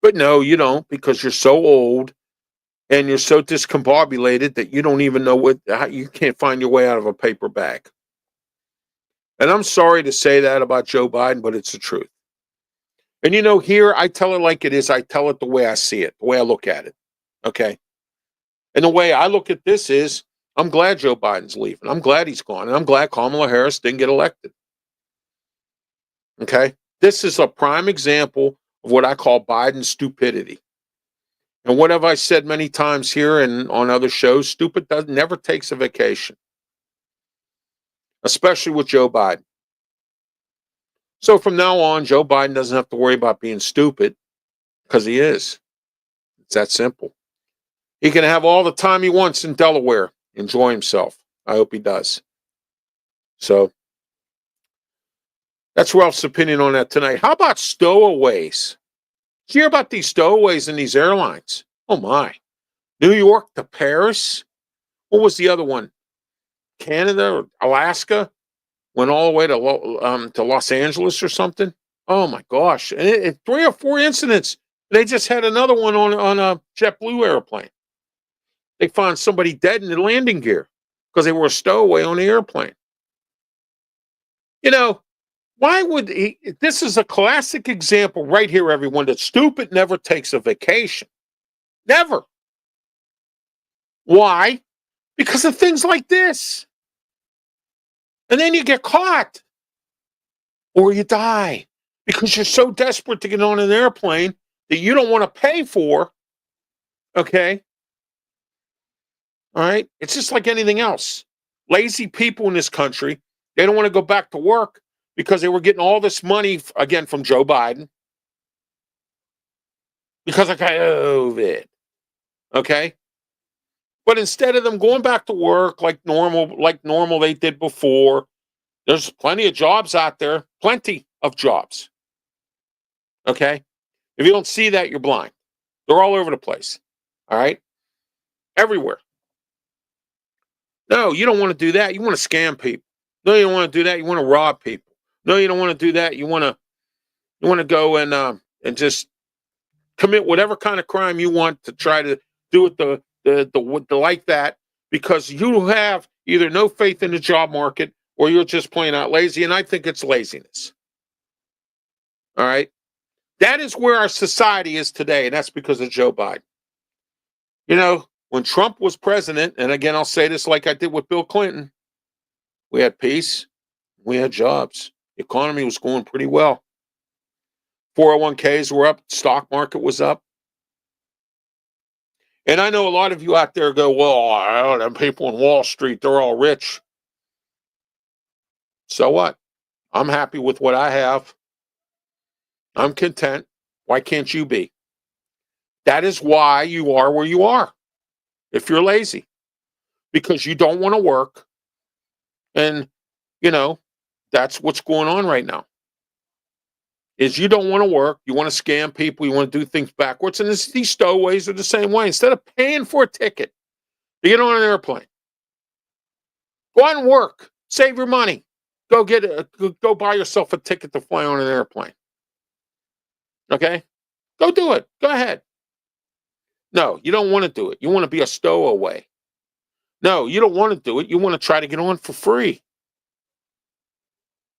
But no, you don't, because you're so old and you're so discombobulated that you don't even know how you can't find your way out of a paper bag. And I'm sorry to say that about Joe Biden, but it's the truth. And here I tell it like it is. I tell it the way I see it, the way I look at it. Okay. And the way I look at this is I'm glad Joe Biden's leaving. I'm glad he's gone. And I'm glad Kamala Harris didn't get elected. Okay. This is a prime example of what I call Biden stupidity. And what have I said many times here and on other shows? Stupid never takes a vacation, especially with Joe Biden. So from now on, Joe Biden doesn't have to worry about being stupid because he is. It's that simple. He can have all the time he wants in Delaware, enjoy himself. I hope he does. So that's Ralph's opinion on that tonight. How about stowaways? Did you hear about these stowaways in these airlines? Oh my. New York to Paris? What was the other one? Canada or Alaska? Went all the way to Los Angeles or something? Oh my gosh. And 3 or 4 incidents. They just had another one on a JetBlue airplane. They found somebody dead in the landing gear because they were a stowaway on the airplane. Why would he? This is a classic example right here, everyone, that stupid never takes a vacation. Never. Why? Because of things like this. And then you get caught or you die because you're so desperate to get on an airplane that you don't want to pay for. Okay. All right. It's just like anything else. Lazy people in this country, they don't want to go back to work because they were getting all this money, again, from Joe Biden because of COVID. Okay. But instead of them going back to work like normal they did before, there's plenty of jobs out there, plenty of jobs. Okay. If you don't see that, you're blind. They're all over the place. All right. Everywhere. No, you don't want to do that. You want to scam people. No, you don't want to do that. You want to rob people. No, you don't want to do that. You want to go and just commit whatever kind of crime you want to try to do it the like that because you have either no faith in the job market or you're just plain out lazy. And I think it's laziness. All right. That is where our society is today. And that's because of Joe Biden. When Trump was president, and again, I'll say this like I did with Bill Clinton, we had peace, we had jobs. The economy was going pretty well. 401ks were up, stock market was up. And I know a lot of you out there go, well, them people in Wall Street, they're all rich. So what? I'm happy with what I have. I'm content. Why can't you be? That is why you are where you are. If you're lazy, because you don't want to work. And, that's what's going on right now. Is you don't want to work. You want to scam people. You want to do things backwards. And these stowaways are the same way. Instead of paying for a ticket to get on an airplane, go out and work. Save your money. Go go buy yourself a ticket to fly on an airplane. Okay? Go do it. Go ahead. No, you don't want to do it. You want to be a stowaway. No, you don't want to do it. You want to try to get on for free.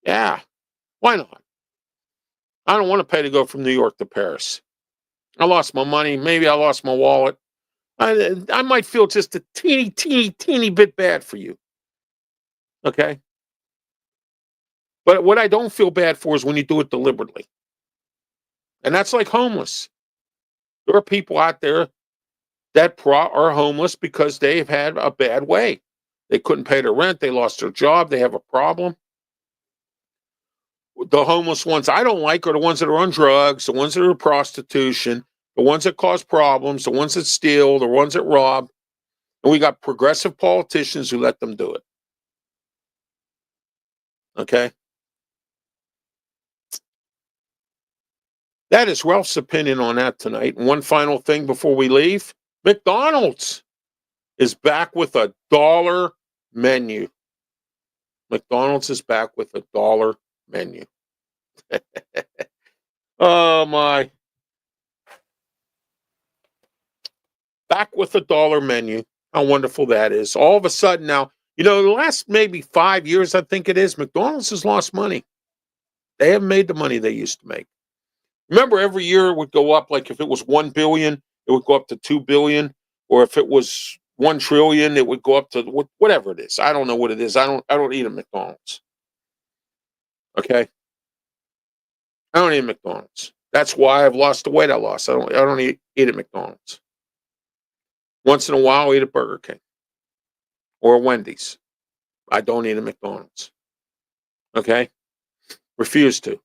Yeah. Why not? I don't want to pay to go from New York to Paris. I lost my money. Maybe I lost my wallet. I might feel just a teeny bit bad for you. Okay? But what I don't feel bad for is when you do it deliberately. And that's like homeless. There are people out there that are homeless because they've had a bad way. They couldn't pay their rent. They lost their job. They have a problem. The homeless ones I don't like are the ones that are on drugs, the ones that are in prostitution, the ones that cause problems, the ones that steal, the ones that rob. And we got progressive politicians who let them do it. Okay? That is Ralph's opinion on that tonight. And one final thing before we leave. McDonald's is back with a $1 menu. McDonald's is back with a $1 menu. Oh, my. back with a dollar menu. How wonderful that is. All of a sudden now, the last maybe 5 years, I think it is, McDonald's has lost money. They haven't made the money they used to make. Remember, every year it would go up. Like if it was 1 billion, it would go up to 2 billion. Or if it was 1 trillion, it would go up to whatever it is. I don't know what it is. I don't eat at McDonald's. Okay. I don't eat at McDonald's. That's why I've lost the weight I lost. I don't eat at McDonald's. Once in a while, I'll eat at Burger King or Wendy's. I don't eat at McDonald's. Okay? Refuse to.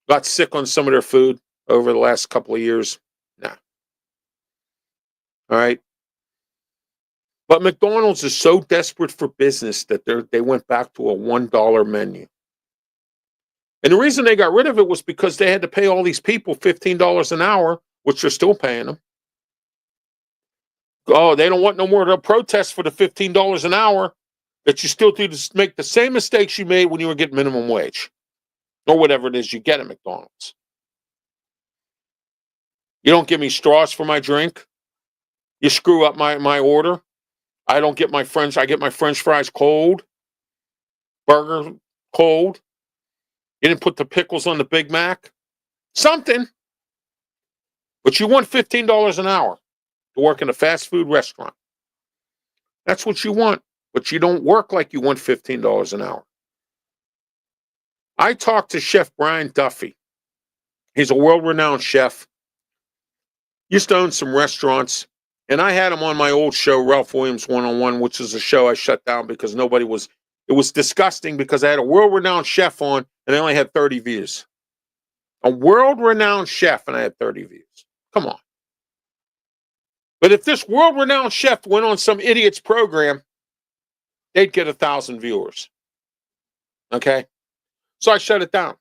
Got sick on some of their food over the last couple of years. Nah. All right? But McDonald's is so desperate for business that they went back to a $1 menu. And the reason they got rid of it was because they had to pay all these people $15 an hour, which they're still paying them. Oh, they don't want no more of a protest for the $15 an hour that you still do to make the same mistakes you made when you were getting minimum wage or whatever it is you get at McDonald's. You don't give me straws for my drink. You screw up my order. I get my French fries cold. Burger cold. You didn't put the pickles on the Big Mac. Something. But you want $15 an hour to work in a fast food restaurant. That's what you want. But you don't work like you want $15 an hour. I talked to Chef Brian Duffy. He's a world-renowned chef. Used to own some restaurants. And I had him on my old show, Ralph Williams One-on-One, which is a show I shut down because it was disgusting because I had a world-renowned chef on and I only had 30 views. A world-renowned chef and I had 30 views. Come on. But if this world-renowned chef went on some idiot's program, they'd get 1,000 viewers. Okay? So I shut it down.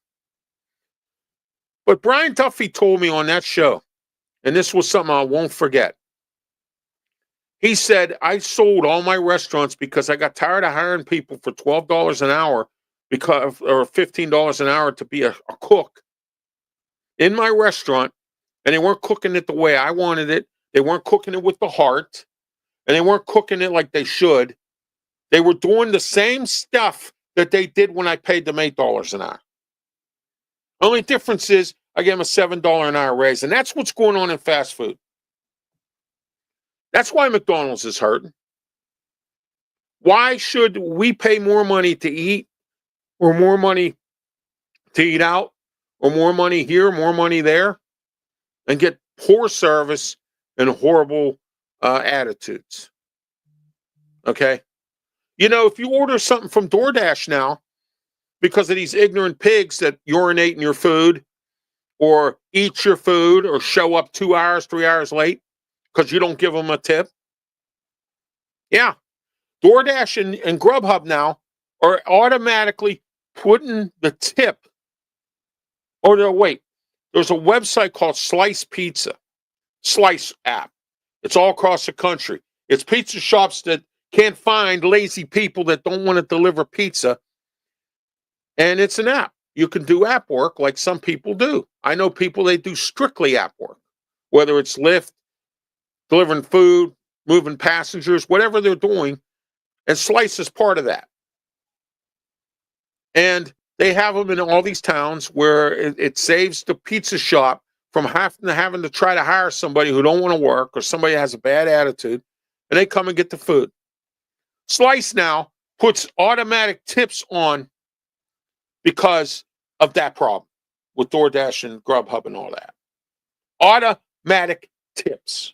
But Brian Duffy told me on that show, and this was something I won't forget. He said, I sold all my restaurants because I got tired of hiring people for $12 an hour or $15 an hour to be a cook in my restaurant, and they weren't cooking it the way I wanted it. They weren't cooking it with the heart, and they weren't cooking it like they should. They were doing the same stuff that they did when I paid them $8 an hour. Only difference is I gave them a $7 an hour raise, and that's what's going on in fast food. That's why McDonald's is hurting. Why should we pay more money to eat or more money to eat out or more money here, more money there, and get poor service and horrible attitudes? Okay? If you order something from DoorDash now because of these ignorant pigs that urinate in your food or eat your food or show up 2 hours, 3 hours late because you don't give them a tip. Yeah. DoorDash and Grubhub now are automatically putting the tip. There's a website called Slice Pizza. Slice app. It's all across the country. It's pizza shops that can't find lazy people that don't want to deliver pizza. And it's an app. You can do app work like some people do. I know people, they do strictly app work. Whether it's Lyft, delivering food, moving passengers, whatever they're doing. And Slice is part of that. And they have them in all these towns where it saves the pizza shop from having to try to hire somebody who don't want to work or somebody has a bad attitude, and they come and get the food. Slice now puts automatic tips on because of that problem with DoorDash and Grubhub and all that. Automatic tips.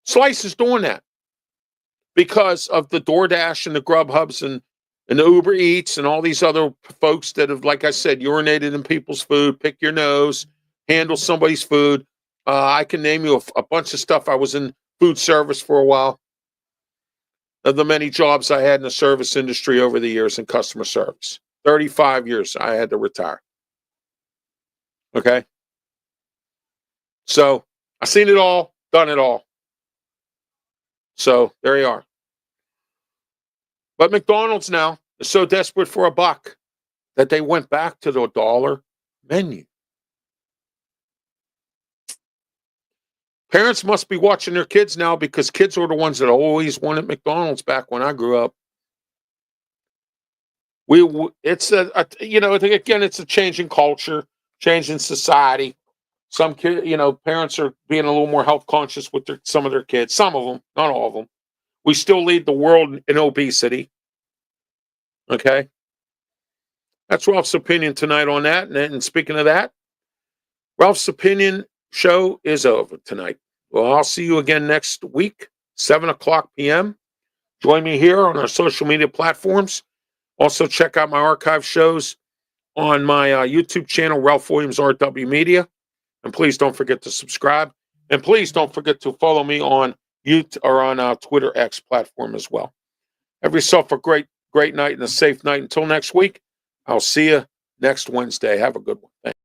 Slice is doing that because of the DoorDash and the Grubhubs and the Uber Eats and all these other folks that have, like I said, urinated in people's food, pick your nose, handle somebody's food. I can name you a bunch of stuff. I was in food service for a while. Of the many jobs I had in the service industry over the years in customer service. 35 years I had to retire. Okay? So, I've seen it all, done it all. So, there you are. But McDonald's now is so desperate for a buck that they went back to the dollar menu. Parents must be watching their kids now because kids are the ones that always wanted McDonald's back when I grew up. It's again, it's a changing culture, changing society. Some parents are being a little more health conscious with some of their kids. Some of them, not all of them. We still lead the world in obesity. Okay, that's Ralph's opinion tonight on that. And speaking of that, Ralph's opinion show is over tonight. Well, I'll see you again next week, 7:00 p.m. Join me here on our social media platforms. Also, check out my archive shows on my YouTube channel, Ralph Williams RW Media. And please don't forget to subscribe. And please don't forget to follow me on YouTube or on Twitter X platform as well. Have yourself a great night and a safe night. Until next week, I'll see you next Wednesday. Have a good one. Thanks.